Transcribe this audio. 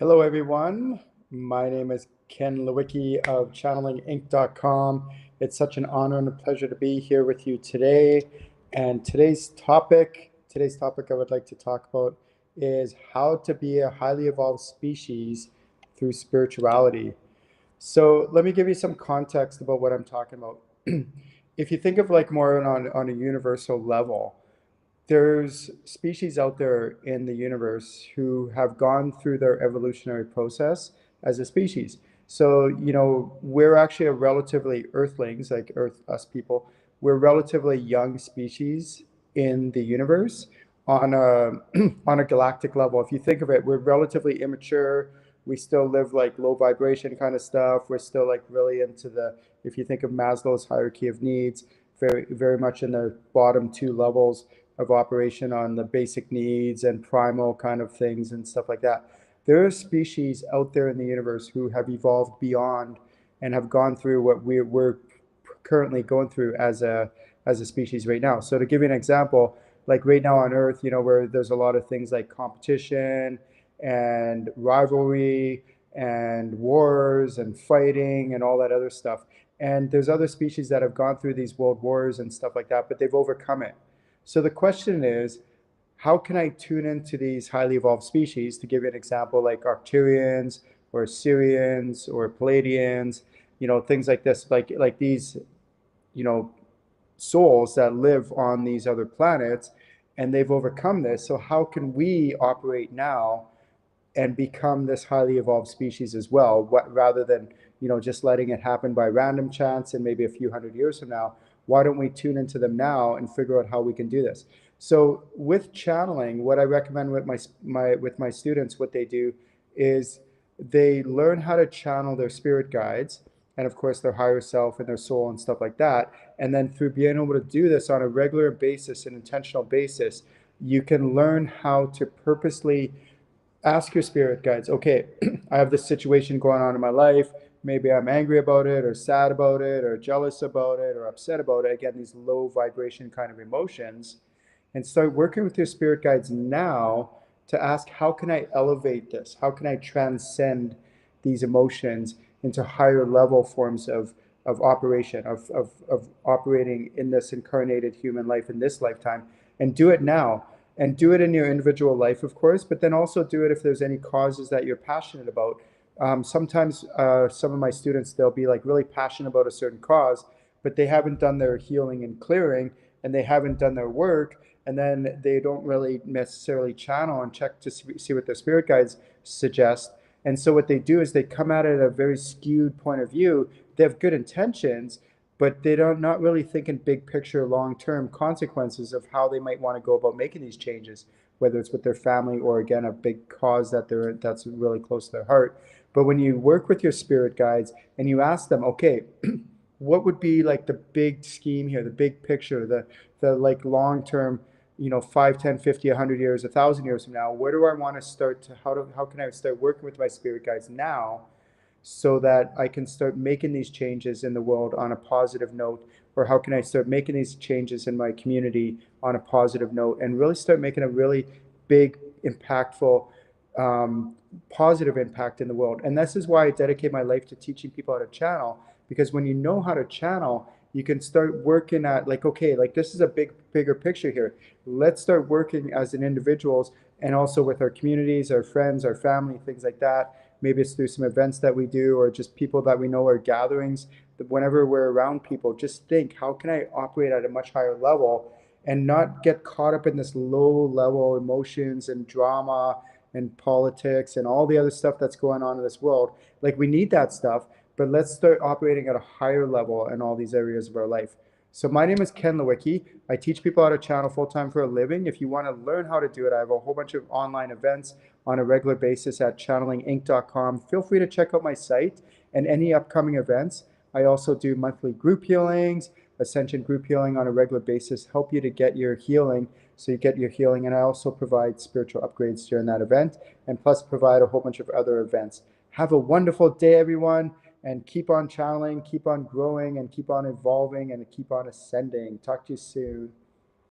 Hello, everyone. My name is Ken Lewicki of channelinginc.com. It's such an honor and a pleasure to be here with you today. And today's topic I would like to talk about is how to be a highly evolved species through spirituality. So let me give you some context about what I'm talking about. If you think of like more on a universal level, there's species out there in the universe who have gone through their evolutionary process as a species. So, we're actually a relatively earthlings, like us people, we're relatively young species in the universe on a on a galactic level. If you think of it, we're relatively immature. We still live like low vibration kind of stuff. We're still like really into if you think of Maslow's hierarchy of needs, very, very much in the bottom two levels of operation on the basic needs and primal kind of things and stuff like that. There are species out there in the universe who have evolved beyond and have gone through what we're currently going through as a species right now. So to give you an example, like right now on Earth, where there's a lot of things like competition and rivalry and wars and fighting and all that other stuff. And there's other species that have gone through these world wars and stuff like that, but they've overcome it. So the question is, how can I tune into these highly evolved species? To give you an example, like Arcturians or Syrians or Palladians, things like this, like these, you know, souls that live on these other planets, and they've overcome this. So how can we operate now and become this highly evolved species as well, rather than just letting it happen by random chance and maybe a few hundred years from now? Why don't we tune into them now and figure out how we can do this? So with channeling, what I recommend with my students, what they do is they learn how to channel their spirit guides, and of course their higher self and their soul and stuff like that. And then through being able to do this on a regular basis, an intentional basis, you can learn how to purposely ask your spirit guides, okay, I have this situation going on in my life. Maybe I'm angry about it, or sad about it, or jealous about it, or upset about it. Again, these low vibration kind of emotions. And start working with your spirit guides now to ask, how can I elevate this? How can I transcend these emotions into higher level forms of operation, of operating in this incarnated human life in this lifetime, and do it now? And do it in your individual life, of course, but then also do it if there's any causes that you're passionate about. Sometimes some of my students, they'll be like really passionate about a certain cause, but they haven't done their healing and clearing, and they haven't done their work, and then they don't really necessarily channel and check to see what their spirit guides suggest. And so what they do is they come at it at a very skewed point of view. They have good intentions, but they don't not really thinking big picture, long-term consequences of how they might want to go about making these changes, whether it's with their family or again a big cause that's really close to their heart. But when you work with your spirit guides and you ask them, okay, what would be like the big scheme here, the big picture, the like long-term, 5, 10, 50, 100 years, 1,000 years from now, where do I want to start to, how can I start working with my spirit guides now so that I can start making these changes in the world on a positive note? Or how can I start making these changes in my community on a positive note and really start making a really big, impactful, positive impact in the world? And this is why I dedicate my life to teaching people how to channel, because when you know how to channel, you can start working at like, okay, like this is a bigger picture here. Let's start working as an individuals and also with our communities, our friends, our family, things like that. Maybe it's through some events that we do or just people that we know are gatherings. Whenever we're around people, just think, how can I operate at a much higher level and not get caught up in this low level emotions and drama and politics and all the other stuff that's going on in this world. Like we need that stuff, but let's start operating at a higher level in all these areas of our life. So my name is Ken Lewicki. I teach people how to channel full-time for a living. If you want to learn how to do it, I have a whole bunch of online events on a regular basis at channelinginc.com. Feel free to check out my site and any upcoming events. I also do monthly group healings, Ascension group healing on a regular basis, help you to get your healing so you get your healing. And I also provide spiritual upgrades during that event, and plus provide a whole bunch of other events. Have a wonderful day, everyone, and keep on channeling, keep on growing, and keep on evolving, and keep on ascending. Talk to you soon.